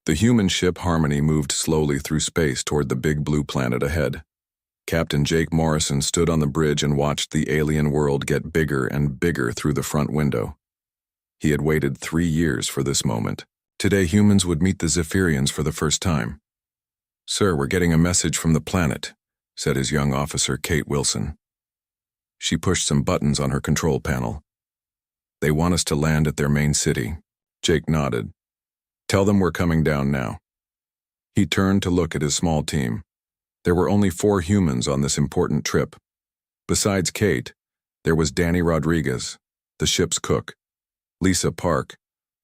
The human ship Harmony moved slowly through space toward the big blue planet ahead. Captain Jake Morrison stood on the bridge and watched the alien world get bigger and bigger through the front window. He had waited 3 years for this moment. Today humans would meet the Zephyrians for the first time. "Sir, we're getting a message from the planet," said his young officer, Kate Wilson. She pushed some buttons on her control panel. "They want us to land at their main city." Jake nodded. "Tell them we're coming down now." He turned to look at his small team. There were only 4 humans on this important trip. Besides Kate, there was Danny Rodriguez, the ship's cook, Lisa Park,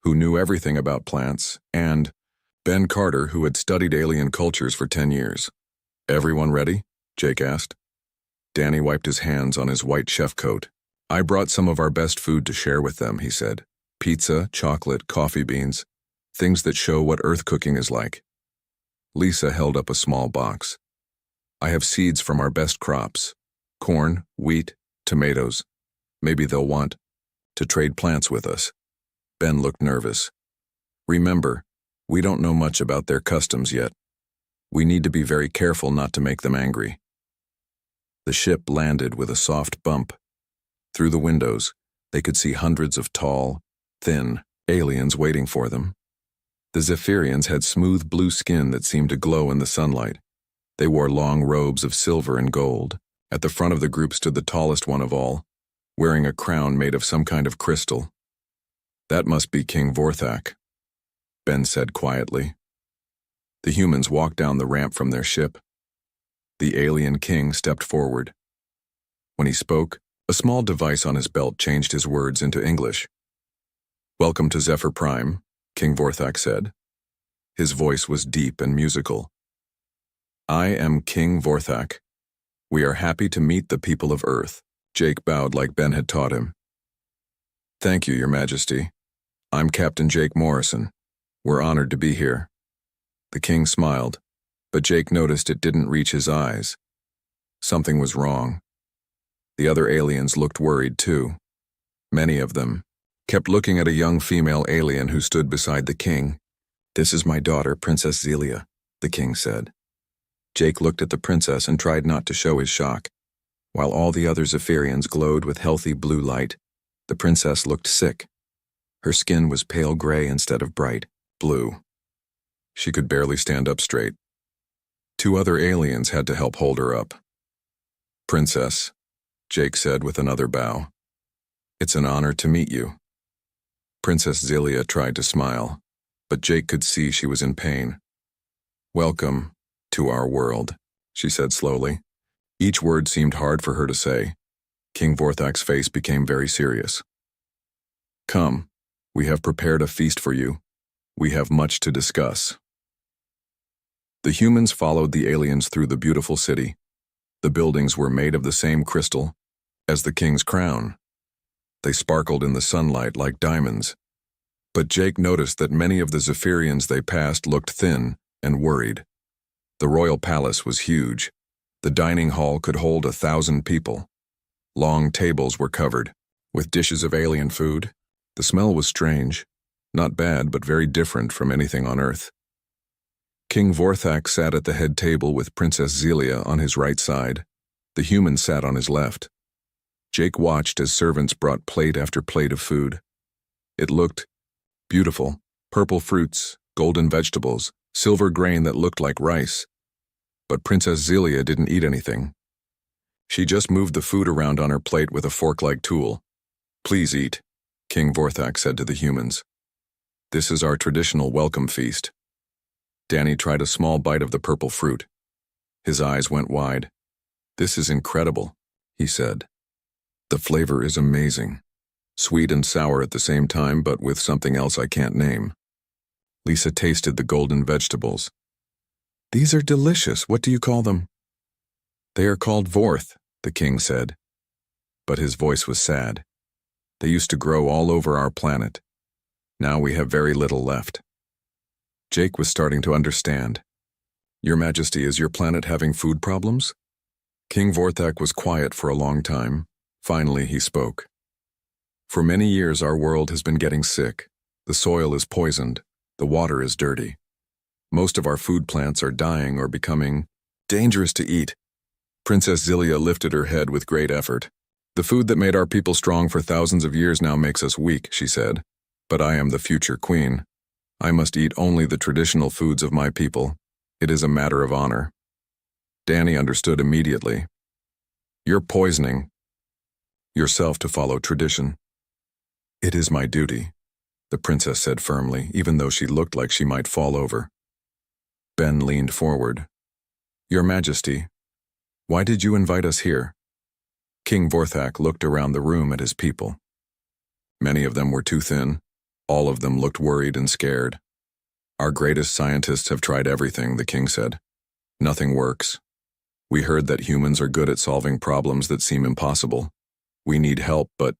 who knew everything about plants, and Ben Carter, who had studied alien cultures for 10 years. "Everyone ready?" Jake asked. Danny wiped his hands on his white chef coat. "I brought some of our best food to share with them," he said. "Pizza, chocolate, coffee beans, things that show what Earth cooking is like." Lisa held up a small box. "I have seeds from our best crops. Corn, wheat, tomatoes. Maybe they'll want to trade plants with us." Ben looked nervous. "Remember, we don't know much about their customs yet. We need to be very careful not to make them angry." The ship landed with a soft bump. Through the windows, they could see hundreds of tall, thin aliens waiting for them. The Zephyrians had smooth blue skin that seemed to glow in the sunlight. They wore long robes of silver and gold. At the front of the group stood the tallest one of all, wearing a crown made of some kind of crystal. "That must be King Vorthak," Ben said quietly. The humans walked down the ramp from their ship. The alien king stepped forward. When he spoke, a small device on his belt changed his words into English. "Welcome to Zephyr Prime," King Vorthak said. His voice was deep and musical. "I am King Vorthak. We are happy to meet the people of Earth." Jake bowed like Ben had taught him. "Thank you, Your Majesty. I'm Captain Jake Morrison. We're honored to be here." The king smiled, but Jake noticed it didn't reach his eyes. Something was wrong. The other aliens looked worried too. Many of them kept looking at a young female alien who stood beside the king. "This is my daughter, Princess Zelia," the king said. Jake looked at the princess and tried not to show his shock. While all the other Zephyrians glowed with healthy blue light, the princess looked sick. Her skin was pale gray instead of bright blue. She could barely stand up straight. 2 other aliens had to help hold her up. "Princess," Jake said with another bow. "It's an honor to meet you." Princess Zelia tried to smile, but Jake could see she was in pain. "Welcome to our world," she said slowly. Each word seemed hard for her to say. King Vorthak's face became very serious. "Come, we have prepared a feast for you. We have much to discuss." The humans followed the aliens through the beautiful city. The buildings were made of the same crystal as the king's crown. They sparkled in the sunlight like diamonds. But Jake noticed that many of the Zephyrians they passed looked thin and worried. The royal palace was huge. The dining hall could hold 1,000 people. Long tables were covered with dishes of alien food. The smell was strange, not bad but very different from anything on Earth. King Vorthak sat at the head table with Princess Zelia on his right side. The human sat on his left. Jake watched as servants brought plate after plate of food. It looked beautiful: purple fruits, golden vegetables, silver grain that looked like rice. But Princess Zelia didn't eat anything. She just moved the food around on her plate with a fork-like tool. "Please eat," King Vorthak said to the humans. "This is our traditional welcome feast." Danny tried a small bite of the purple fruit. His eyes went wide. "This is incredible," he said. "The flavor is amazing. Sweet and sour at the same time, but with something else I can't name." Lisa tasted the golden vegetables. "These are delicious. What do you call them?" "They are called Vorth," the king said. But his voice was sad. "They used to grow all over our planet. Now we have very little left." Jake was starting to understand. "Your Majesty, is your planet having food problems?" King Vorthak was quiet for a long time. Finally, he spoke. "For many years our world has been getting sick. The soil is poisoned. The water is dirty. Most of our food plants are dying or becoming dangerous to eat. Princess Zilia lifted her head with great effort. The food that made our people strong for thousands of years now makes us weak, she said. But I am the future queen. I must eat only the traditional foods of my people. It is a matter of honor. Danny understood immediately. You're poisoning yourself to follow tradition. It is my duty, the princess said firmly, even though she looked like she might fall over. Ben leaned forward. Your Majesty, why did you invite us here? King Vorthak looked around the room at his people. Many of them were too thin. All of them looked worried and scared. Our greatest scientists have tried everything, the king said. Nothing works. We heard that humans are good at solving problems that seem impossible. We need help, but...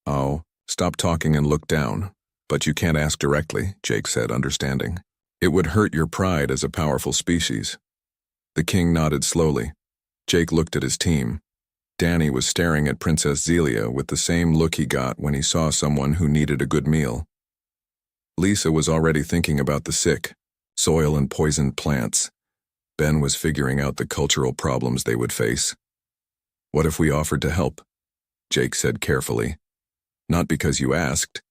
Oh, stop talking and look down. But you can't ask directly, Jake said, understanding. It would hurt your pride as a powerful species. The king nodded slowly. Jake looked at his team. Danny was staring at Princess Zelia with the same look he got when he saw someone who needed a good meal. Lisa was already thinking about the sick, soil and poisoned plants. Ben was figuring out the cultural problems they would face. What if we offered to help? Jake said carefully. Not because you asked,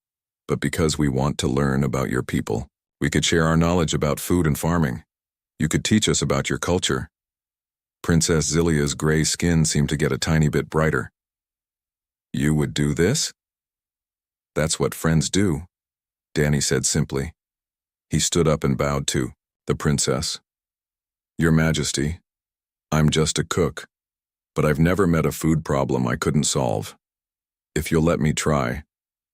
but because we want to learn about your people. We could share our knowledge about food and farming. You could teach us about your culture. Princess Zilia's gray skin seemed to get a tiny bit brighter. You would do this? That's what friends do, Danny said simply. He stood up and bowed to the princess. Your Majesty, I'm just a cook, but I've never met a food problem I couldn't solve. If you'll let me try,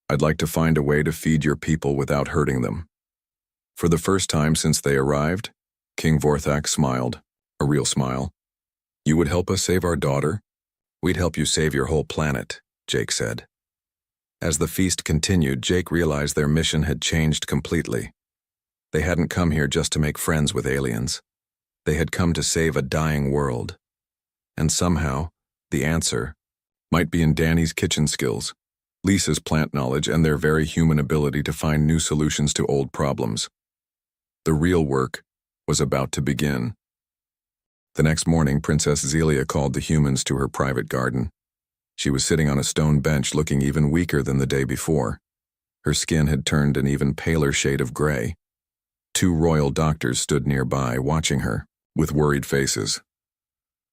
I'd like to find a way to feed your people without hurting them. For the first time since they arrived, King Vorthak smiled, a real smile. You would help us save our daughter? We'd help you save your whole planet, Jake said. As the feast continued, Jake realized their mission had changed completely. They hadn't come here just to make friends with aliens. They had come to save a dying world. And somehow, the answer might be in Danny's kitchen skills, Lisa's plant knowledge, and their very human ability to find new solutions to old problems. The real work was about to begin. The next morning, Princess Zelia called the humans to her private garden. She was sitting on a stone bench looking even weaker than the day before. Her skin had turned an even paler shade of gray. 2 royal doctors stood nearby, watching her, with worried faces.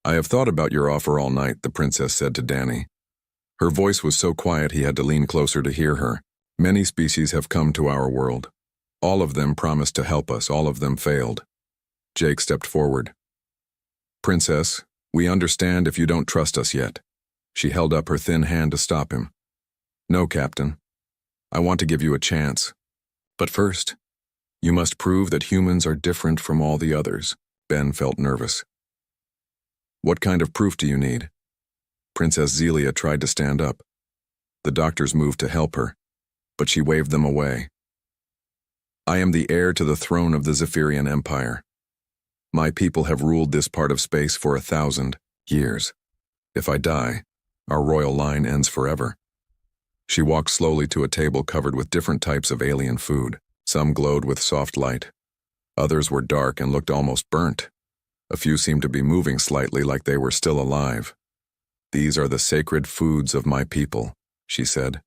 I have thought about your offer all night, the princess said to Danny. Her voice was so quiet he had to lean closer to hear her. Many species have come to our world. All of them promised to help us, all of them failed. Jake stepped forward. Princess, we understand if you don't trust us yet. She held up her thin hand to stop him. No, Captain. I want to give you a chance. But first, you must prove that humans are different from all the others. Ben felt nervous. What kind of proof do you need? Princess Zelia tried to stand up. The doctors moved to help her, but she waved them away. I am the heir to the throne of the Zephyrian Empire. My people have ruled this part of space for 1,000 years. If I die, our royal line ends forever. She walked slowly to a table covered with different types of alien food. Some glowed with soft light. Others were dark and looked almost burnt. A few seemed to be moving slightly like they were still alive. These are the sacred foods of my people, she said.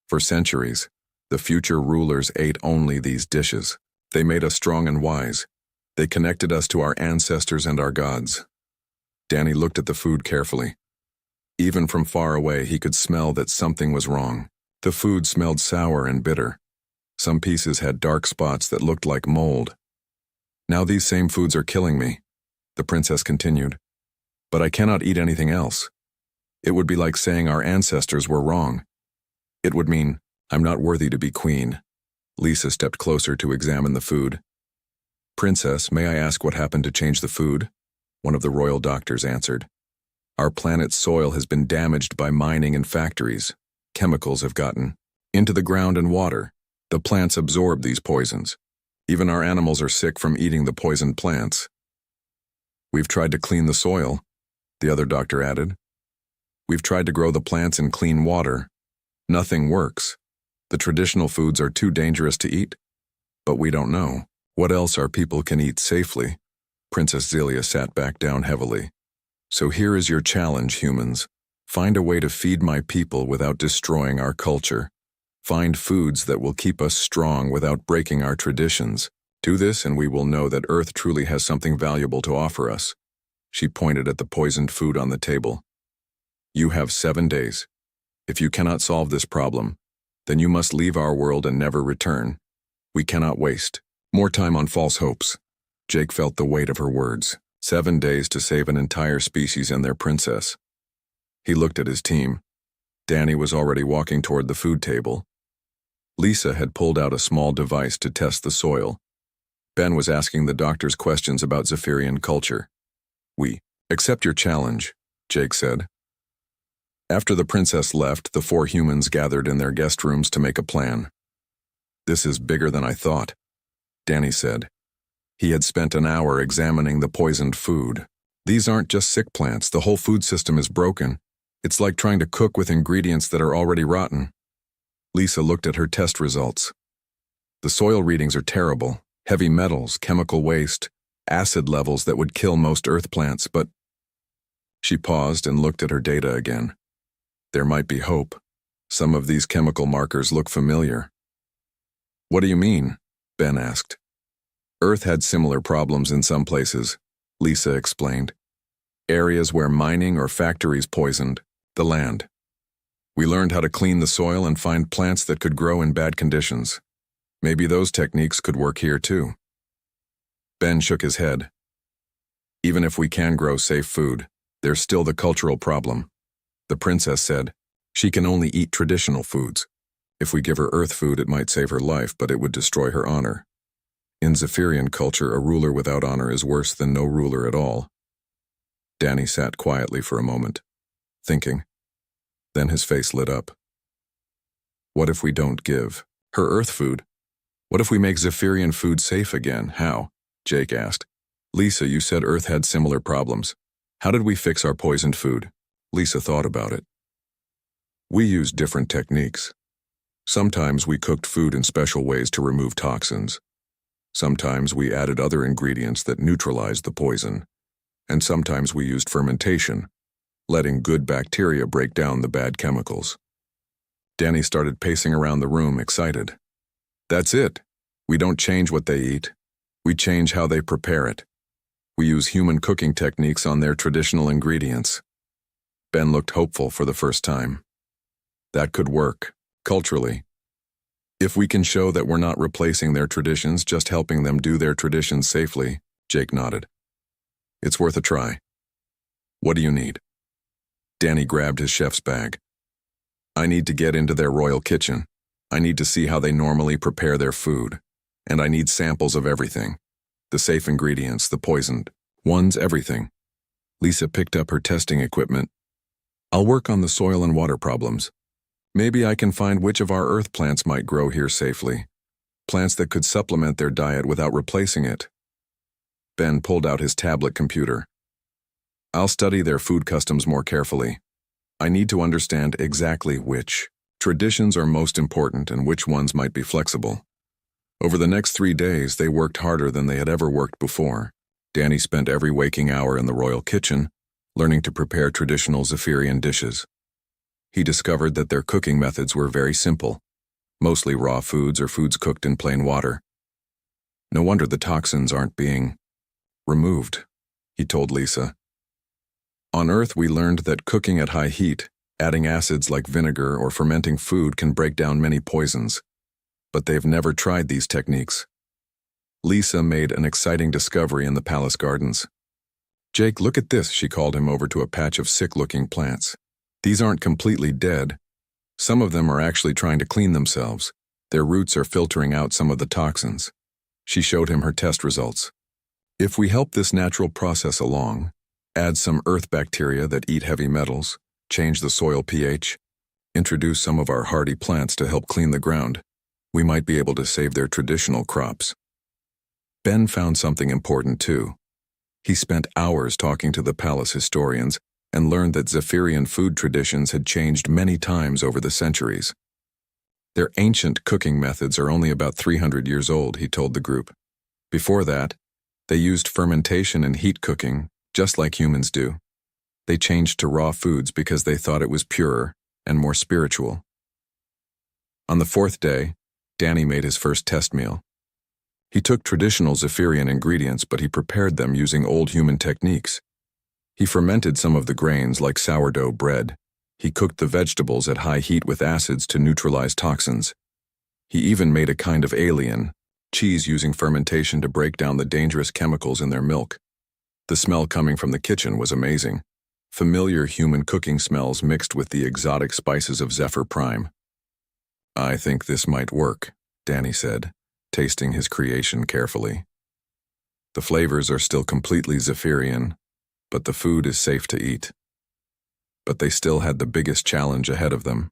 For centuries, the future rulers ate only these dishes. They made us strong and wise. They connected us to our ancestors and our gods. Danny looked at the food carefully. Even from far away, he could smell that something was wrong. The food smelled sour and bitter. Some pieces had dark spots that looked like mold. Now these same foods are killing me, the princess continued. But I cannot eat anything else. It would be like saying our ancestors were wrong. It would mean I'm not worthy to be queen. Lisa stepped closer to examine the food. Princess, may I ask what happened to change the food? One of the royal doctors answered. Our planet's soil has been damaged by mining and factories. Chemicals have gotten into the ground and water. The plants absorb these poisons. Even our animals are sick from eating the poisoned plants. We've tried to clean the soil, the other doctor added. We've tried to grow the plants in clean water. Nothing works. The traditional foods are too dangerous to eat. But we don't know. What else our people can eat safely? Princess Zelia sat back down heavily. So here is your challenge, humans. Find a way to feed my people without destroying our culture. Find foods that will keep us strong without breaking our traditions. Do this and we will know that Earth truly has something valuable to offer us. She pointed at the poisoned food on the table. You have 7 days. If you cannot solve this problem, then you must leave our world and never return. We cannot waste more time on false hopes. Jake felt the weight of her words. 7 days to save an entire species and their princess. He looked at his team. Danny was already walking toward the food table. Lisa had pulled out a small device to test the soil. Ben was asking the doctors questions about Zephyrian culture. We accept your challenge, Jake said. After the princess left, the 4 humans gathered in their guest rooms to make a plan. This is bigger than I thought, Danny said. He had spent an hour examining the poisoned food. These aren't just sick plants, the whole food system is broken. It's like trying to cook with ingredients that are already rotten. Lisa looked at her test results. The soil readings are terrible. Heavy metals, chemical waste, acid levels that would kill most earth plants, but... She paused and looked at her data again. There might be hope. Some of these chemical markers look familiar. What do you mean? Ben asked. Earth had similar problems in some places, Lisa explained. Areas where mining or factories poisoned the land. We learned how to clean the soil and find plants that could grow in bad conditions. Maybe those techniques could work here too. Ben shook his head. Even if we can grow safe food, there's still the cultural problem. The princess said, she can only eat traditional foods. If we give her earth food, it might save her life, but it would destroy her honor. In Zephyrian culture, a ruler without honor is worse than no ruler at all. Danny sat quietly for a moment, thinking. Then his face lit up. What if we don't give her earth food? What if we make Zephyrian food safe again? How? Jake asked. Lisa, you said Earth had similar problems. How did we fix our poisoned food? Lisa thought about it. We used different techniques. Sometimes we cooked food in special ways to remove toxins. Sometimes we added other ingredients that neutralized the poison. And sometimes we used fermentation, letting good bacteria break down the bad chemicals. Danny started pacing around the room, excited. That's it. We don't change what they eat. We change how they prepare it. We use human cooking techniques on their traditional ingredients. Ben looked hopeful for the first time. That could work, culturally. If we can show that we're not replacing their traditions, just helping them do their traditions safely, Jake nodded. It's worth a try. What do you need? Danny grabbed his chef's bag. I need to get into their royal kitchen. I need to see how they normally prepare their food. And I need samples of everything. The safe ingredients, the poisoned ones, everything. Lisa picked up her testing equipment. I'll work on the soil and water problems. Maybe I can find which of our earth plants might grow here safely. Plants that could supplement their diet without replacing it. Ben pulled out his tablet computer. I'll study their food customs more carefully. I need to understand exactly which traditions are most important and which ones might be flexible. Over the next 3 days, they worked harder than they had ever worked before. Danny spent every waking hour in the royal kitchen, learning to prepare traditional Zephyrian dishes. He discovered that their cooking methods were very simple, mostly raw foods or foods cooked in plain water. No wonder the toxins aren't being removed, he told Lisa. On Earth, we learned that cooking at high heat, adding acids like vinegar or fermenting food can break down many poisons. But they've never tried these techniques. Lisa made an exciting discovery in the palace gardens. Jake, look at this, she called him over to a patch of sick-looking plants. These aren't completely dead. Some of them are actually trying to clean themselves. Their roots are filtering out some of the toxins. She showed him her test results. If we help this natural process along, add some earth bacteria that eat heavy metals, change the soil pH, introduce some of our hardy plants to help clean the ground, we might be able to save their traditional crops. Ben found something important too. He spent hours talking to the palace historians and learned that Zephyrian food traditions had changed many times over the centuries. Their ancient cooking methods are only about 300 years old, he told the group. Before that, they used fermentation and heat cooking, just like humans do. They changed to raw foods because they thought it was purer and more spiritual. On the fourth day, Danny made his first test meal. He took traditional Zephyrian ingredients, but he prepared them using old human techniques. He fermented some of the grains like sourdough bread. He cooked the vegetables at high heat with acids to neutralize toxins. He even made a kind of alien, cheese using fermentation to break down the dangerous chemicals in their milk. The smell coming from the kitchen was amazing. Familiar human cooking smells mixed with the exotic spices of Zephyr Prime. "I think this might work," Danny said, tasting his creation carefully. "The flavors are still completely Zephyrian, but the food is safe to eat." But they still had the biggest challenge ahead of them.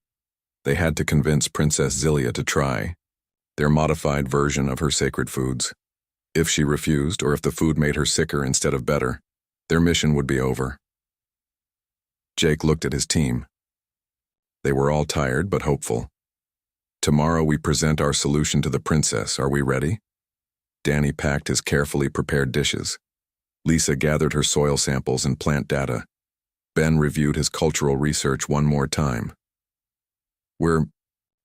They had to convince Princess Zilia to try their modified version of her sacred foods. If she refused, or if the food made her sicker instead of better, their mission would be over. Jake looked at his team. They were all tired but hopeful. "Tomorrow we present our solution to the princess. Are we ready?" Danny packed his carefully prepared dishes. Lisa gathered her soil samples and plant data. Ben reviewed his cultural research one more time. "We're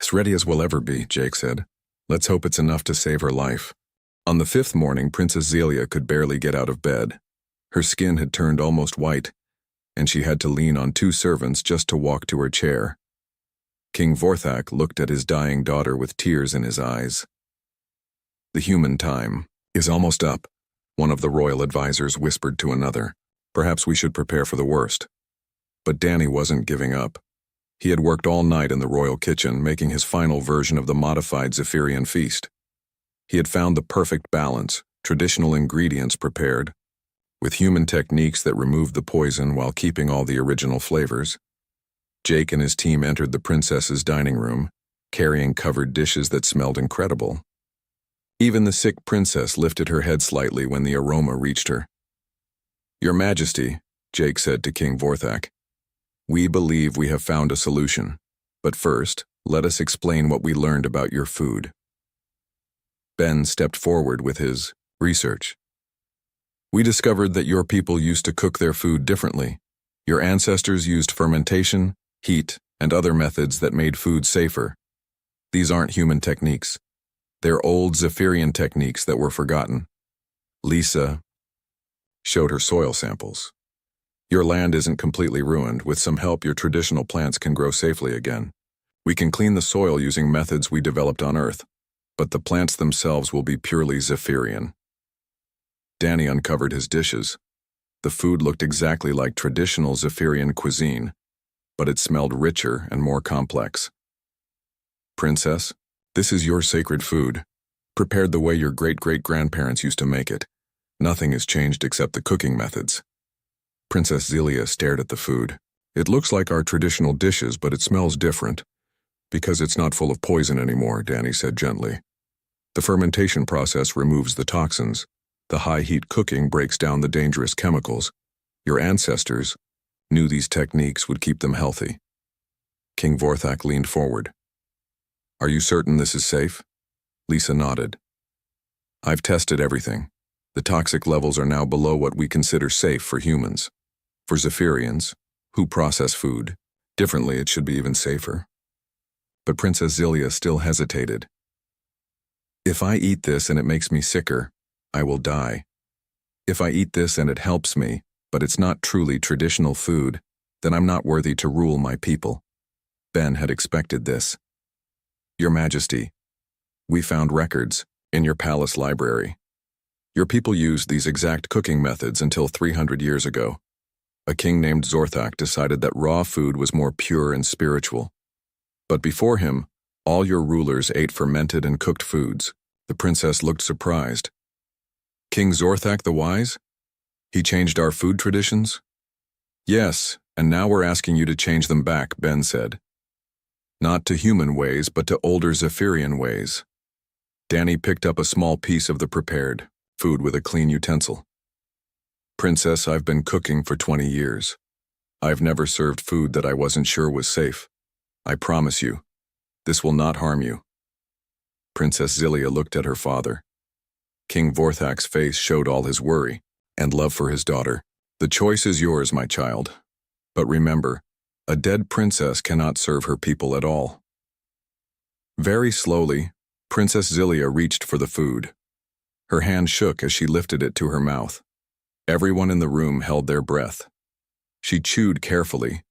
as ready as we'll ever be," Jake said. "Let's hope it's enough to save her life." On the fifth morning, Princess Zelia could barely get out of bed. Her skin had turned almost white, and she had to lean on two servants just to walk to her chair. King Vorthak looked at his dying daughter with tears in his eyes. "The human time is almost up," one of the royal advisors whispered to another. "Perhaps we should prepare for the worst." But Danny wasn't giving up. He had worked all night in the royal kitchen, making his final version of the modified Zephyrian feast. He had found the perfect balance, traditional ingredients prepared, with human techniques that removed the poison while keeping all the original flavors. Jake and his team entered the princess's dining room, carrying covered dishes that smelled incredible. Even the sick princess lifted her head slightly when the aroma reached her. "Your Majesty," Jake said to King Vorthak, "we believe we have found a solution, but first, let us explain what we learned about your food." Ben stepped forward with his research. "We discovered that your people used to cook their food differently. Your ancestors used fermentation, heat, and other methods that made food safer. These aren't human techniques. They're old Zephyrian techniques that were forgotten." Lisa showed her soil samples. "Your land isn't completely ruined. With some help, your traditional plants can grow safely again. We can clean the soil using methods we developed on Earth, but the plants themselves will be purely Zephyrian." Danny uncovered his dishes. The food looked exactly like traditional Zephyrian cuisine, but it smelled richer and more complex. "Princess, this is your sacred food, prepared the way your great-great-grandparents used to make it. Nothing has changed except the cooking methods." Princess Zelia stared at the food. "It looks like our traditional dishes, but it smells different. Because it's not full of poison anymore," Danny said gently. "The fermentation process removes the toxins. The high-heat cooking breaks down the dangerous chemicals. Your ancestors knew these techniques would keep them healthy." King Vorthak leaned forward. "Are you certain this is safe?" Lisa nodded. "I've tested everything. The toxic levels are now below what we consider safe for humans. For Zephyrians, who process food differently, it should be even safer." But Princess Zelia still hesitated. "If I eat this and it makes me sicker, I will die. If I eat this and it helps me, but it's not truly traditional food, then I'm not worthy to rule my people." Ben had expected this. "Your Majesty, we found records in your palace library. Your people used these exact cooking methods until 300 years ago. A king named Zorthak decided that raw food was more pure and spiritual. But before him, all your rulers ate fermented and cooked foods." The princess looked surprised. "King Zorthak the Wise? He changed our food traditions?" "Yes, and now we're asking you to change them back," Ben said. "Not to human ways, but to older Zephyrian ways." Danny picked up a small piece of the prepared food with a clean utensil. "Princess, I've been cooking for 20 years. I've never served food that I wasn't sure was safe. I promise you, this will not harm you." Princess Zelia looked at her father. King Vorthak's face showed all his worry and love for his daughter. The choice is yours, my child. But remember, a dead princess cannot serve her people at all. Very slowly, Princess Zilia reached for the food. Her hand shook as she lifted it to her mouth. Everyone in the room held their breath. She chewed carefully,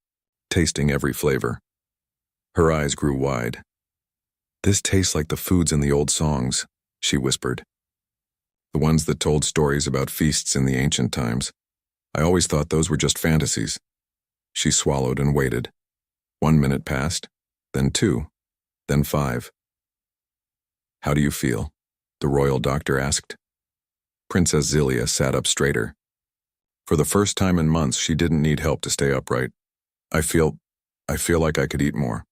tasting every flavor. Her eyes grew wide. "This tastes like the foods in the old songs," she whispered. "The ones that told stories about feasts in the ancient times. I always thought those were just fantasies." She swallowed and waited. 1 minute passed, then 2, then 5. "How do you feel?" the royal doctor asked. Princess Zilia sat up straighter. For the first time in months, she didn't need help to stay upright. I feel like I could eat more."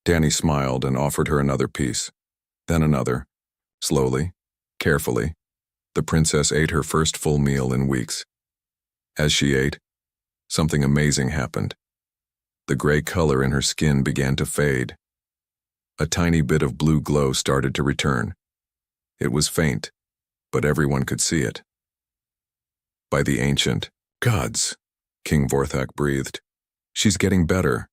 Danny smiled and offered her another piece. Then another. Slowly, carefully, the princess ate her first full meal in weeks. As she ate, something amazing happened. The gray color in her skin began to fade. A tiny bit of blue glow started to return. It was faint, but everyone could see it. "By the ancient gods," King Vorthak breathed. "She's getting better."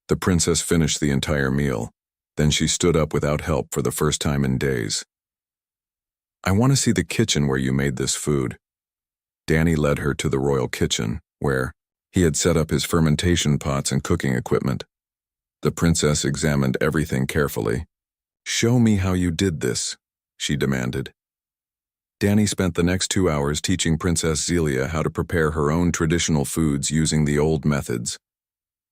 The princess finished the entire meal. Then she stood up without help for the first time in days. "I want to see the kitchen where you made this food." Danny led her to the royal kitchen, where he had set up his fermentation pots and cooking equipment. The princess examined everything carefully. "Show me how you did this," she demanded. Danny spent the next 2 hours teaching Princess Zilia how to prepare her own traditional foods using the old methods.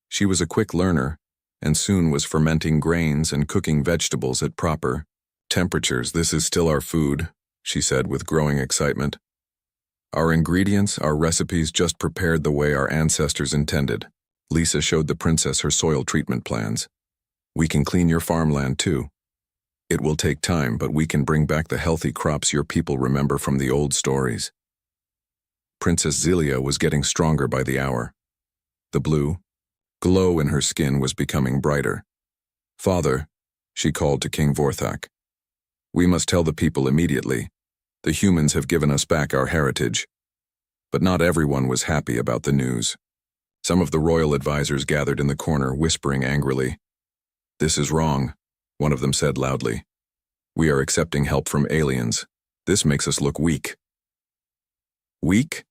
She was a quick learner, and soon was fermenting grains and cooking vegetables at proper temperatures. "This is still our food," she said with growing excitement. "Our ingredients, our recipes just prepared the way our ancestors intended." Lisa showed the princess her soil treatment plans. "We can clean your farmland too. It will take time, but we can bring back the healthy crops your people remember from the old stories." Princess Zilia was getting stronger by the hour. The blue glow in her skin was becoming brighter. "Father," she called to King Vorthak, "we must tell the people immediately. The humans have given us back our heritage." But not everyone was happy about the news. Some of the royal advisors gathered in the corner, whispering angrily. "This is wrong," one of them said loudly. "We are accepting help from aliens. This makes us look weak." "Weak?"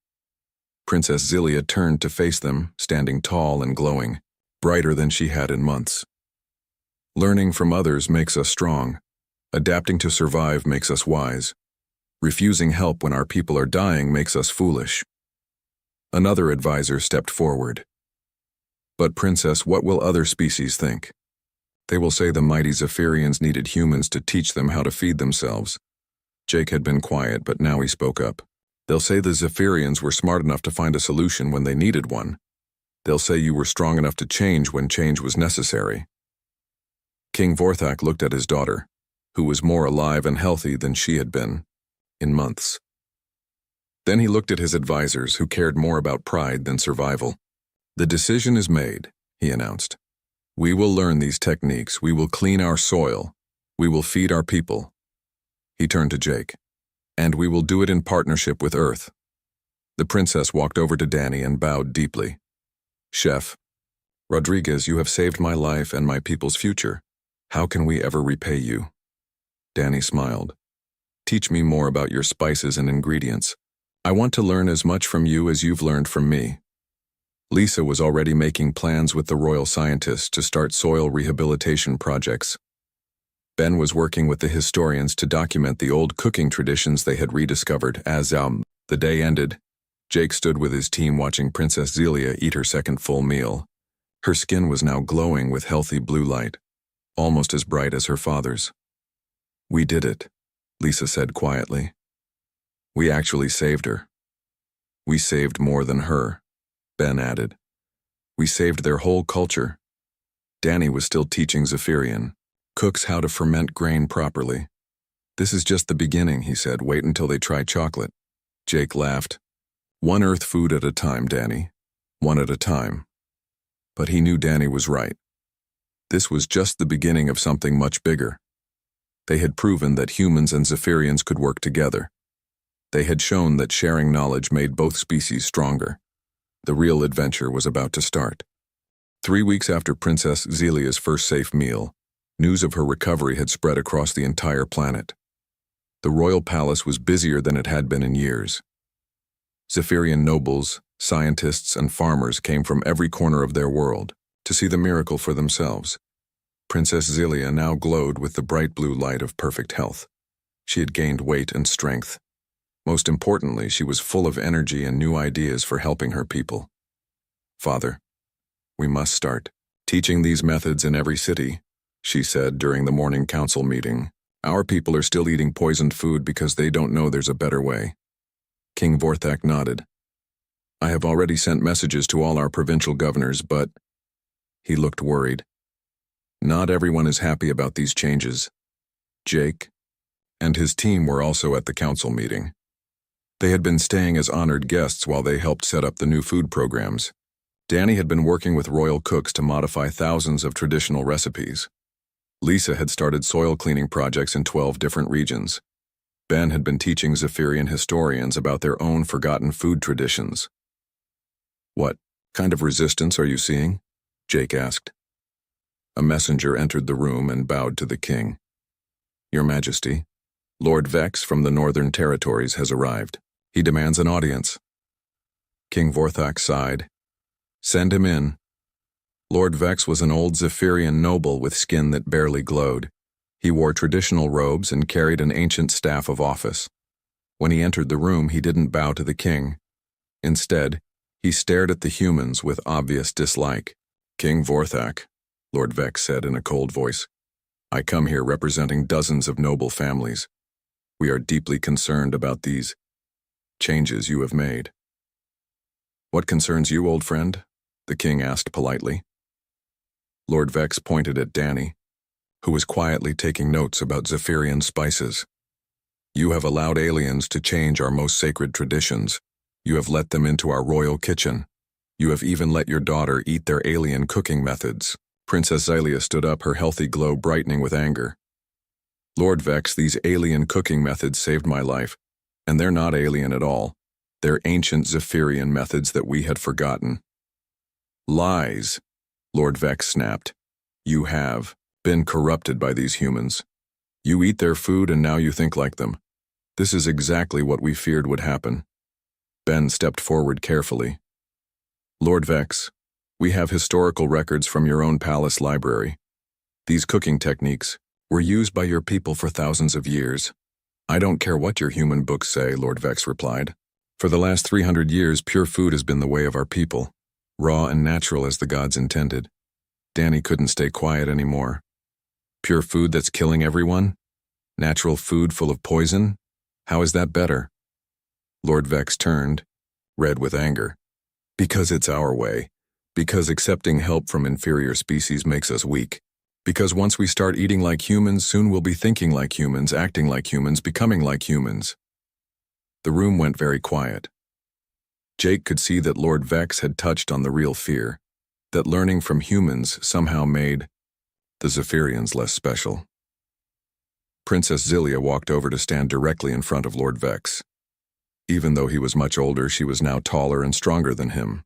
Princess Zilia turned to face them, standing tall and glowing, brighter than she had in months. "Learning from others makes us strong. Adapting to survive makes us wise. Refusing help when our people are dying makes us foolish." Another advisor stepped forward. "But Princess, what will other species think? They will say the mighty Zephyrians needed humans to teach them how to feed themselves." Jake had been quiet, but now he spoke up. "They'll say the Zephyrians were smart enough to find a solution when they needed one. They'll say you were strong enough to change when change was necessary." King Vorthak looked at his daughter, who was more alive and healthy than she had been in months. Then he looked at his advisors, who cared more about pride than survival. "The decision is made," he announced. "We will learn these techniques. We will clean our soil. We will feed our people." He turned to Jake. "And we will do it in partnership with Earth." The princess walked over to Danny and bowed deeply. "Chef Rodriguez, you have saved my life and my people's future. How can we ever repay you?" Danny smiled. "Teach me more about your spices and ingredients. I want to learn as much from you as you've learned from me." Lisa was already making plans with the royal scientists to start soil rehabilitation projects. Ben was working with the historians to document the old cooking traditions they had rediscovered. As the day ended, Jake stood with his team watching Princess Zilia eat her second full meal. Her skin was now glowing with healthy blue light, almost as bright as her father's. "We did it," Lisa said quietly. "We actually saved her." "We saved more than her," Ben added. "We saved their whole culture." Danny was still teaching Zephyrian cooks how to ferment grain properly. "This is just the beginning," he said. "Wait until they try chocolate." Jake laughed. "One Earth food at a time, Danny. One at a time." But he knew Danny was right. This was just the beginning of something much bigger. They had proven that humans and Zephyrians could work together. They had shown that sharing knowledge made both species stronger. The real adventure was about to start. 3 weeks after Princess Zelia's first safe meal, news of her recovery had spread across the entire planet. The royal palace was busier than it had been in years. Zephyrian nobles, scientists, and farmers came from every corner of their world to see the miracle for themselves. Princess Zelia now glowed with the bright blue light of perfect health. She had gained weight and strength. Most importantly, she was full of energy and new ideas for helping her people. "Father, we must start teaching these methods in every city," she said during the morning council meeting. "Our people are still eating poisoned food because they don't know there's a better way." King Vorthak nodded. "I have already sent messages to all our provincial governors, but—" He looked worried. "Not everyone is happy about these changes." Jake and his team were also at the council meeting. They had been staying as honored guests while they helped set up the new food programs. Danny had been working with royal cooks to modify thousands of traditional recipes. Lisa had started soil cleaning projects in 12 different regions. Ben had been teaching Zephyrian historians about their own forgotten food traditions. "What kind of resistance are you seeing?" Jake asked. A messenger entered the room and bowed to the king. "Your Majesty, Lord Vex from the Northern Territories has arrived. He demands an audience." King Vorthak sighed. "Send him in." Lord Vex was an old Zephyrian noble with skin that barely glowed. He wore traditional robes and carried an ancient staff of office. When he entered the room, he didn't bow to the king. Instead, he stared at the humans with obvious dislike. "King Vorthak," Lord Vex said in a cold voice, "I come here representing dozens of noble families. We are deeply concerned about these changes you have made." "What concerns you, old friend?" the king asked politely. Lord Vex pointed at Danny, who was quietly taking notes about Zephyrian spices. "You have allowed aliens to change our most sacred traditions. You have let them into our royal kitchen. You have even let your daughter eat their alien cooking methods." Princess Zelia stood up, her healthy glow brightening with anger. "Lord Vex, these alien cooking methods saved my life, and they're not alien at all. They're ancient Zephyrian methods that we had forgotten." "Lies," Lord Vex snapped. "You have been corrupted by these humans. You eat their food and now you think like them. This is exactly what we feared would happen." Ben stepped forward carefully. "Lord Vex, we have historical records from your own palace library. These cooking techniques were used by your people for thousands of years." "I don't care what your human books say," Lord Vex replied. "For the last 300 years, pure food has been the way of our people, raw and natural as the gods intended." Danny couldn't stay quiet anymore. "Pure food that's killing everyone? Natural food full of poison? How is that better?" Lord Vex turned, red with anger. "Because it's our way. Because accepting help from inferior species makes us weak. Because once we start eating like humans, soon we'll be thinking like humans, acting like humans, becoming like humans." The room went very quiet. Jake could see that Lord Vex had touched on the real fear, that learning from humans somehow made the Zephyrians less special. Princess Zelia walked over to stand directly in front of Lord Vex. Even though he was much older, she was now taller and stronger than him.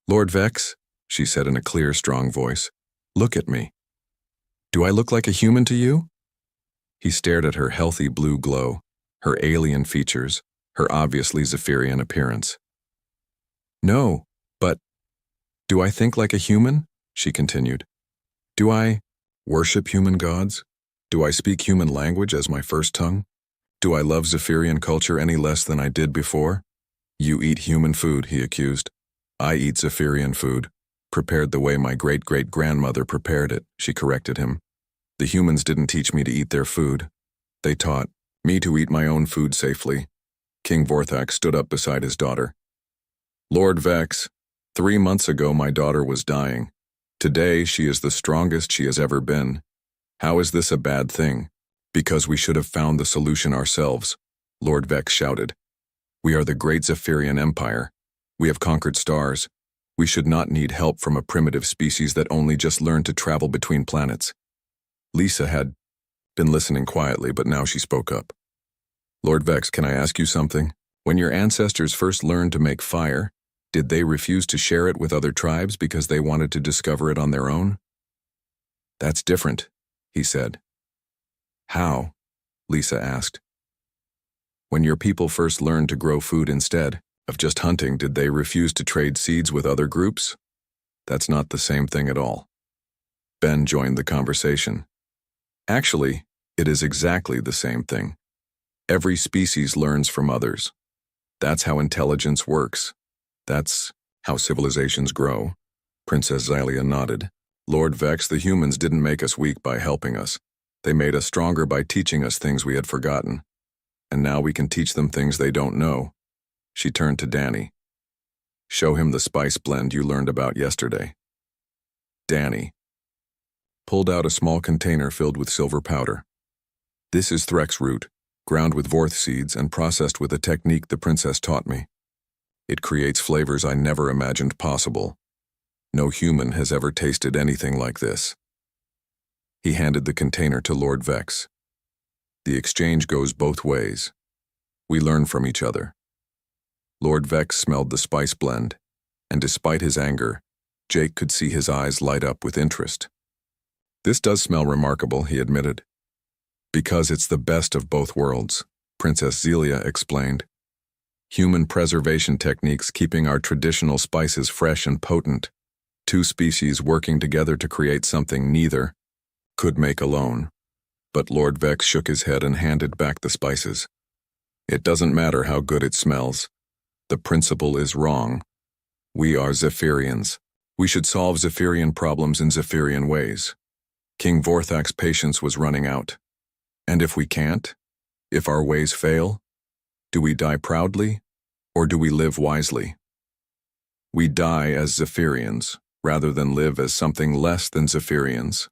"Lord Vex," she said in a clear, strong voice, "look at me. Do I look like a human to you?" He stared at her healthy blue glow, her alien features, her obviously Zephyrian appearance. "No, but do I think like a human?" she continued. "Do I worship human gods? Do I speak human language as my first tongue? Do I love Zephyrian culture any less than I did before?" "You eat human food," he accused. "I eat Zephyrian food, prepared the way my great-great-grandmother prepared it," she corrected him. "The humans didn't teach me to eat their food. They taught me to eat my own food safely." King Vorthak stood up beside his daughter. "Lord Vex, 3 months ago my daughter was dying. Today she is the strongest she has ever been. How is this a bad thing? Because we should have found the solution ourselves," Lord Vex shouted. "We are the great Zephyrian Empire. We have conquered stars. We should not need help from a primitive species that only just learned to travel between planets." Lisa had been listening quietly, but now she spoke up. Lord Vex, can I ask you something? When your ancestors first learned to make fire, did they refuse to share it with other tribes because they wanted to discover it on their own? That's different, he said. How? Lisa asked. When your people first learned to grow food instead of just hunting, did they refuse to trade seeds with other groups? That's not the same thing at all. Ben joined the conversation. Actually, it is exactly the same thing. Every species learns from others. That's how intelligence works. That's how civilizations grow. Princess Xylia nodded. Lord Vex, the humans didn't make us weak by helping us. They made us stronger by teaching us things we had forgotten. And now we can teach them things they don't know. She turned to Danny. Show him the spice blend you learned about yesterday. Danny pulled out a small container filled with silver powder. This is Threx root, ground with vorth seeds and processed with a technique the princess taught me. It creates flavors I never imagined possible. No human has ever tasted anything like this. He handed the container to Lord Vex. The exchange goes both ways. We learn from each other. Lord Vex smelled the spice blend, and despite his anger, Jake could see his eyes light up with interest. This does smell remarkable, he admitted. Because it's the best of both worlds, Princess Xylia explained. Human preservation techniques keeping our traditional spices fresh and potent. Two species working together to create something neither could make alone. But Lord Vex shook his head and handed back the spices. It doesn't matter how good it smells. The principle is wrong. We are Zephyrians. We should solve Zephyrian problems in Zephyrian ways. King Vorthak's patience was running out. And if we can't? If our ways fail? Do we die proudly, or do we live wisely? We die as Zephyrians, rather than live as something less than Zephyrians,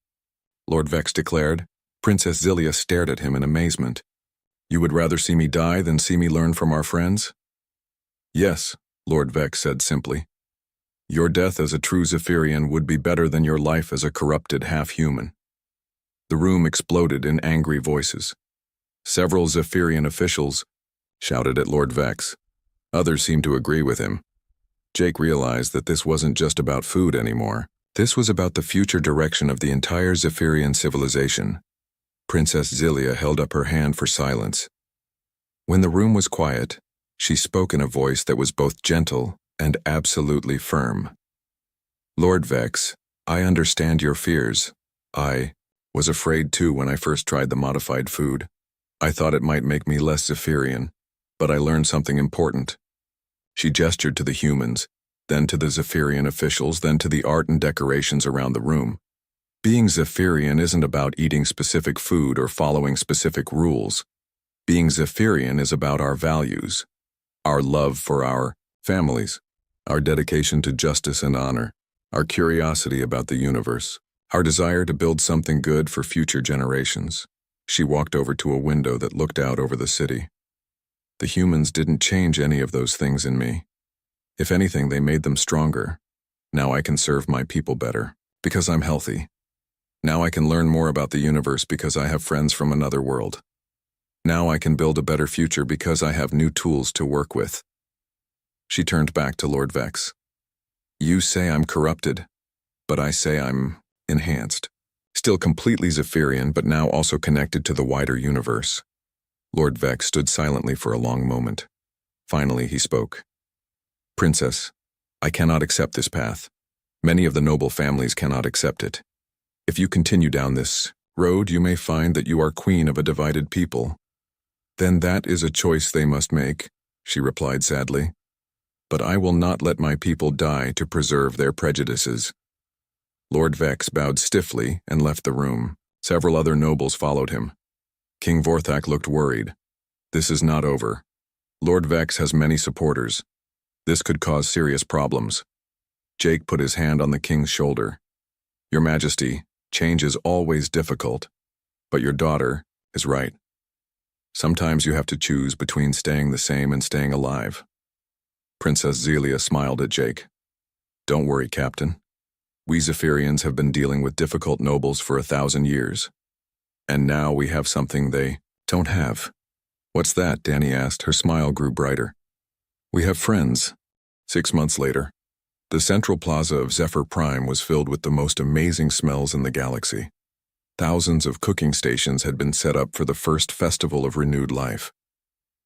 Lord Vex declared. Princess Xylia stared at him in amazement. You would rather see me die than see me learn from our friends? Yes, Lord Vex said simply. Your death as a true Zephyrian would be better than your life as a corrupted half-human. The room exploded in angry voices. Several Zephyrian officials shouted at Lord Vex. Others seemed to agree with him. Jake realized that this wasn't just about food anymore. This was about the future direction of the entire Zephyrian civilization. Princess Xylia held up her hand for silence. When the room was quiet, she spoke in a voice that was both gentle and absolutely firm. Lord Vex, I understand your fears. I was afraid too when I first tried the modified food. I thought it might make me less Zephyrian, but I learned something important. She gestured to the humans, then to the Zephyrian officials, then to the art and decorations around the room. Being Zephyrian isn't about eating specific food or following specific rules. Being Zephyrian is about our values, our love for our families, our dedication to justice and honor, our curiosity about the universe, our desire to build something good for future generations. She walked over to a window that looked out over the city. The humans didn't change any of those things in me. If anything, they made them stronger. Now I can serve my people better, because I'm healthy. Now I can learn more about the universe because I have friends from another world. Now I can build a better future because I have new tools to work with. She turned back to Lord Vex. You say I'm corrupted, but I say I'm enhanced. Still completely Zephyrian, but now also connected to the wider universe. Lord Vex stood silently for a long moment. Finally, he spoke. Princess, I cannot accept this path. Many of the noble families cannot accept it. If you continue down this road, you may find that you are queen of a divided people. Then that is a choice they must make, she replied sadly. But I will not let my people die to preserve their prejudices. Lord Vex bowed stiffly and left the room. Several other nobles followed him. King Vorthak looked worried. This is not over. Lord Vex has many supporters. This could cause serious problems. Jake put his hand on the king's shoulder. Your Majesty, change is always difficult, but your daughter is right. Sometimes you have to choose between staying the same and staying alive. Princess Xylia smiled at Jake. Don't worry, Captain. We Zephyrians have been dealing with difficult nobles for 1,000 years. And now we have something they don't have. What's that? Danny asked. Her smile grew brighter. We have friends. 6 months later, the central plaza of Zephyr Prime was filled with the most amazing smells in the galaxy. Thousands of cooking stations had been set up for the first festival of renewed life.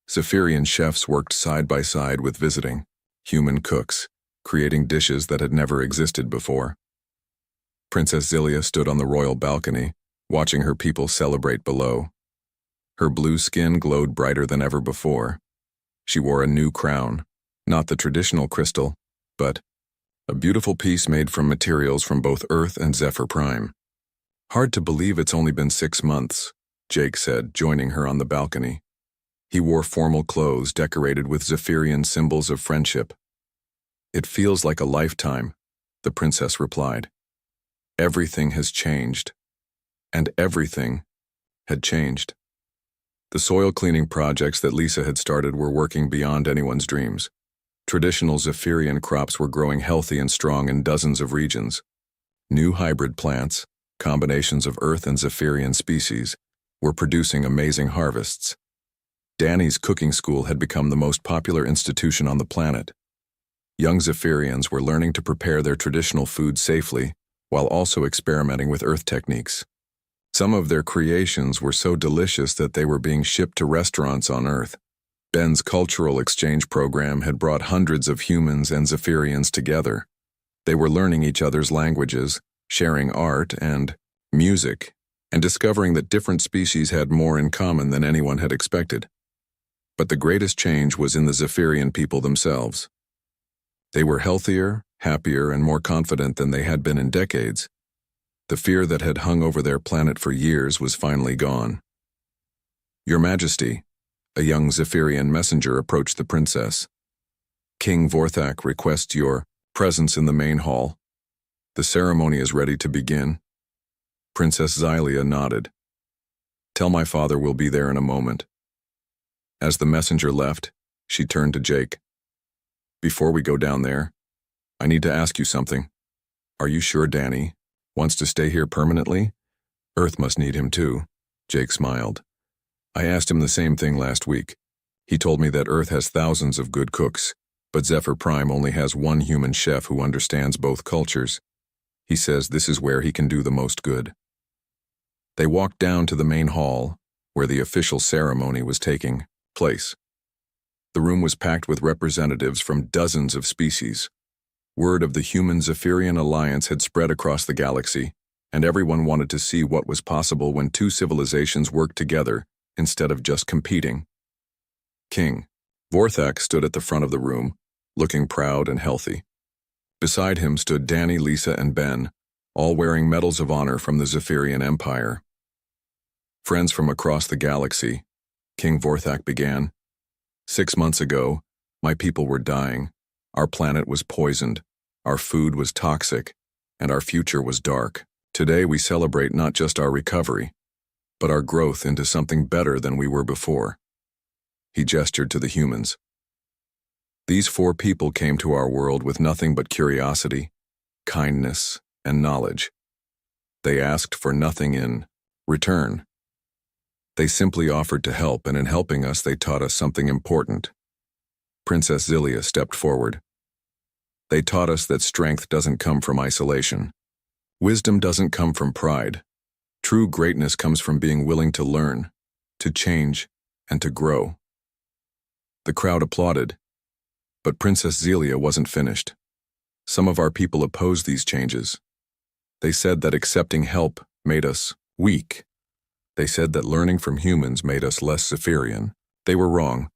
Zephyrian chefs worked side by side with visiting human cooks, creating dishes that had never existed before. Princess Zilia stood on the royal balcony, watching her people celebrate below. Her blue skin glowed brighter than ever before. She wore a new crown, not the traditional crystal, but a beautiful piece made from materials from both Earth and Zephyr Prime. Hard to believe it's only been 6 months, Jake said, joining her on the balcony. He wore formal clothes decorated with Zephyrian symbols of friendship. It feels like a lifetime, the princess replied. Everything has changed. And everything had changed. The soil cleaning projects that Lisa had started were working beyond anyone's dreams. Traditional Zephyrian crops were growing healthy and strong in dozens of regions. New hybrid plants, combinations of Earth and Zephyrian species, were producing amazing harvests. Danny's cooking school had become the most popular institution on the planet. Young Zephyrians were learning to prepare their traditional food safely, while also experimenting with Earth techniques. Some of their creations were so delicious that they were being shipped to restaurants on Earth. Ben's cultural exchange program had brought hundreds of humans and Zephyrians together. They were learning each other's languages, sharing art and music, and discovering that different species had more in common than anyone had expected. But the greatest change was in the Zephyrian people themselves. They were healthier, happier, and more confident than they had been in decades. The fear that had hung over their planet for years was finally gone. Your Majesty, a young Zephyrian messenger approached the princess. King Vorthak requests your presence in the main hall. The ceremony is ready to begin. Princess Xylia nodded. Tell my father we'll be there in a moment. As the messenger left, she turned to Jake. Before we go down there, I need to ask you something. Are you sure Danny wants to stay here permanently? Earth must need him too, Jake smiled. I asked him the same thing last week. He told me that Earth has thousands of good cooks, but Zephyr Prime only has one human chef who understands both cultures. He says this is where he can do the most good. They walked down to the main hall, where the official ceremony was taking place. The room was packed with representatives from dozens of species. Word of the Human-Zephyrian alliance had spread across the galaxy, and everyone wanted to see what was possible when two civilizations worked together instead of just competing. King Vorthak stood at the front of the room, looking proud and healthy. Beside him stood Danny, Lisa, and Ben, all wearing medals of honor from the Zephyrian Empire. Friends from across the galaxy, King Vorthak began. 6 months ago, my people were dying. Our planet was poisoned, our food was toxic, and our future was dark. Today we celebrate not just our recovery, but our growth into something better than we were before. He gestured to the humans. These 4 people came to our world with nothing but curiosity, kindness, and knowledge. They asked for nothing in return. They simply offered to help, and in helping us they taught us something important. Princess Zilia stepped forward. They taught us that strength doesn't come from isolation. Wisdom doesn't come from pride. True greatness comes from being willing to learn, to change, and to grow. The crowd applauded, but Princess Zilia wasn't finished. Some of our people opposed these changes. They said that accepting help made us weak. They said that learning from humans made us less Zephyrian. They were wrong.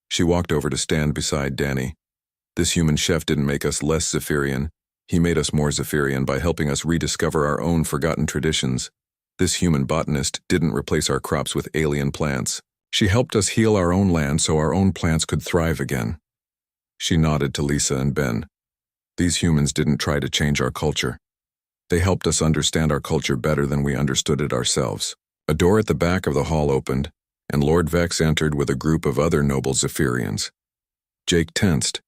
She walked over to stand beside Danny. This human chef didn't make us less Zephyrian. He made us more Zephyrian by helping us rediscover our own forgotten traditions. This human botanist didn't replace our crops with alien plants. She helped us heal our own land so our own plants could thrive again. She nodded to Lisa and Ben. These humans didn't try to change our culture. They helped us understand our culture better than we understood it ourselves. A door at the back of the hall opened, and Lord Vex entered with a group of other noble Zephyrians. Jake tensed,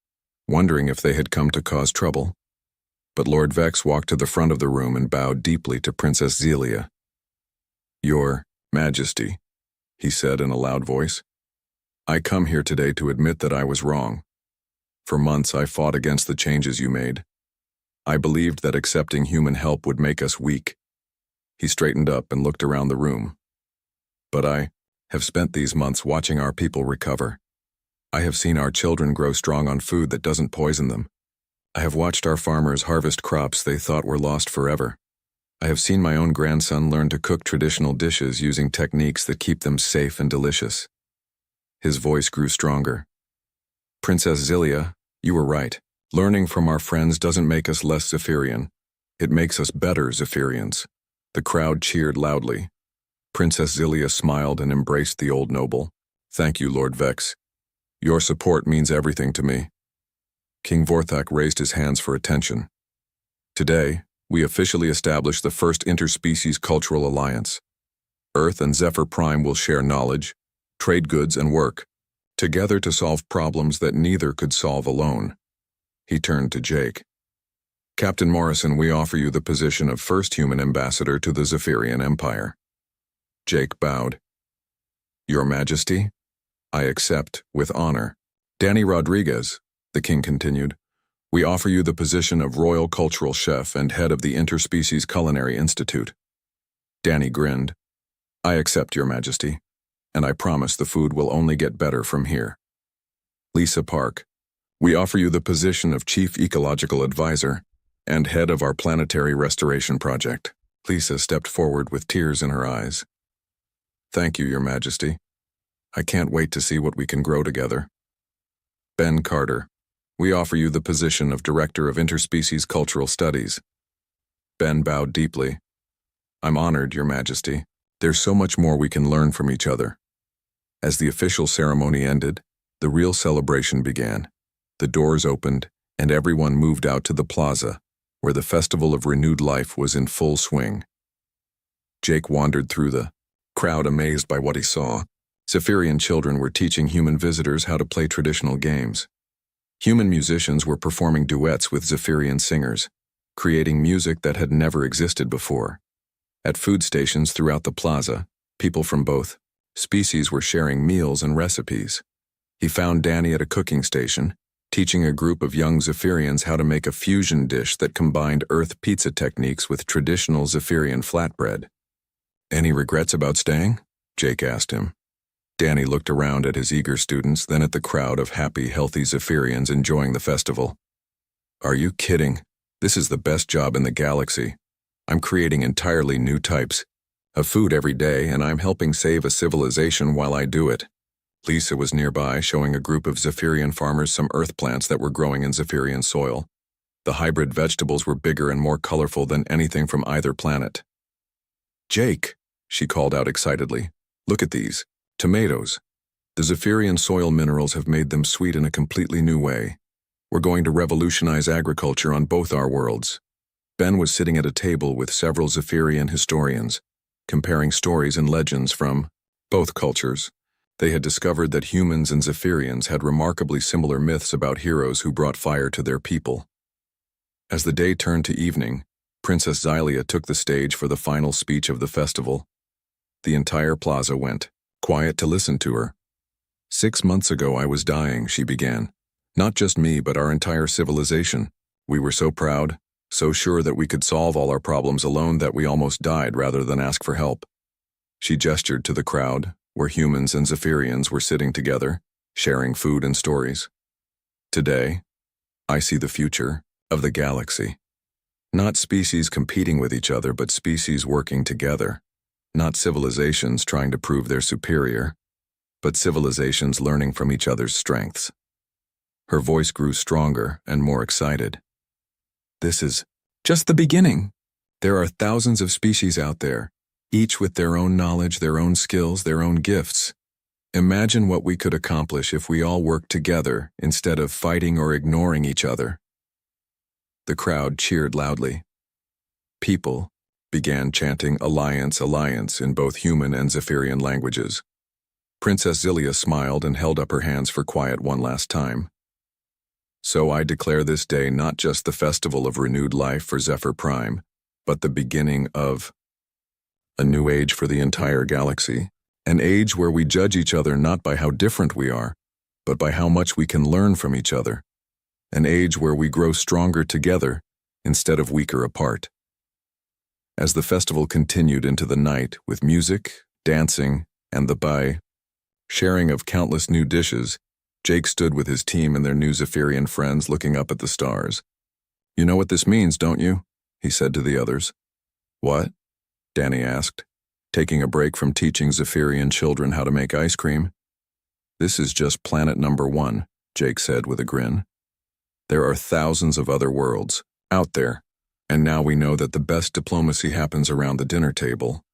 wondering if they had come to cause trouble. But Lord Vex walked to the front of the room and bowed deeply to Princess Zilia. Your Majesty, he said in a loud voice, I come here today to admit that I was wrong. For months I fought against the changes you made. I believed that accepting human help would make us weak. He straightened up and looked around the room. But I have spent these months watching our people recover. I have seen our children grow strong on food that doesn't poison them. I have watched our farmers harvest crops they thought were lost forever. I have seen my own grandson learn to cook traditional dishes using techniques that keep them safe and delicious. His voice grew stronger. Princess Zilia, you were right. Learning from our friends doesn't make us less Zephyrian. It makes us better Zephyrians. The crowd cheered loudly. Princess Zilia smiled and embraced the old noble. Thank you, Lord Vex. Your support means everything to me. King Vorthak raised his hands for attention. Today, we officially establish the first interspecies cultural alliance. Earth and Zephyr Prime will share knowledge, trade goods, and work, together to solve problems that neither could solve alone. He turned to Jake. Captain Morrison, we offer you the position of first human ambassador to the Zephyrian Empire. Jake bowed. Your Majesty, I accept with honor. Danny Rodriguez, the king continued, we offer you the position of Royal Cultural Chef and head of the Interspecies Culinary Institute. Danny grinned. I accept, Your Majesty, and I promise the food will only get better from here. Lisa Park, we offer you the position of Chief Ecological Advisor and head of our Planetary Restoration Project. Lisa stepped forward with tears in her eyes. Thank you, Your Majesty. I can't wait to see what we can grow together. Ben Carter, we offer you the position of Director of Interspecies Cultural Studies. Ben bowed deeply. I'm honored, Your Majesty. There's so much more we can learn from each other. As the official ceremony ended, the real celebration began. The doors opened, and everyone moved out to the plaza, where the Festival of Renewed Life was in full swing. Jake wandered through the crowd, amazed by what he saw. Zephyrian children were teaching human visitors how to play traditional games. Human musicians were performing duets with Zephyrian singers, creating music that had never existed before. At food stations throughout the plaza, people from both species were sharing meals and recipes. He found Danny at a cooking station, teaching a group of young Zephyrians how to make a fusion dish that combined Earth pizza techniques with traditional Zephyrian flatbread. Any regrets about staying? Jake asked him. Danny looked around at his eager students, then at the crowd of happy, healthy Zephyrians enjoying the festival. Are you kidding? This is the best job in the galaxy. I'm creating entirely new types of food every day, and I'm helping save a civilization while I do it. Lisa was nearby, showing a group of Zephyrian farmers some earth plants that were growing in Zephyrian soil. The hybrid vegetables were bigger and more colorful than anything from either planet. Jake, she called out excitedly, look at these. Tomatoes. The Zephyrian soil minerals have made them sweet in a completely new way. We're going to revolutionize agriculture on both our worlds. Ben was sitting at a table with several Zephyrian historians, comparing stories and legends from both cultures. They had discovered that humans and Zephyrians had remarkably similar myths about heroes who brought fire to their people. As the day turned to evening, Princess Zilia took the stage for the final speech of the festival. The entire plaza went quiet to listen to her. 6 months ago I was dying, she began. Not just me, but our entire civilization. We were so proud, so sure that we could solve all our problems alone that we almost died rather than ask for help. She gestured to the crowd, where humans and Zephyrians were sitting together, sharing food and stories. Today, I see the future of the galaxy. Not species competing with each other, but species working together. Not civilizations trying to prove they're superior, but civilizations learning from each other's strengths. Her voice grew stronger and more excited. This is just the beginning. There are thousands of species out there, each with their own knowledge, their own skills, their own gifts. Imagine what we could accomplish if we all worked together instead of fighting or ignoring each other. The crowd cheered loudly. People began chanting "Alliance, Alliance" in both human and Zephyrian languages. Princess Zilia smiled and held up her hands for quiet one last time. So I declare this day not just the festival of renewed life for Zephyr Prime, but the beginning of A new age for the entire galaxy. An age where we judge each other not by how different we are, but by how much we can learn from each other. An age where we grow stronger together instead of weaker apart. As the festival continued into the night with music, dancing, and the sharing of countless new dishes, Jake stood with his team and their new Zephyrian friends looking up at the stars. "You know what this means, don't you?" he said to the others. "What?" Danny asked, taking a break from teaching Zephyrian children how to make ice cream. "This is just planet number 1, Jake said with a grin. There are thousands of other worlds out there, and now we know that the best diplomacy happens around the dinner table.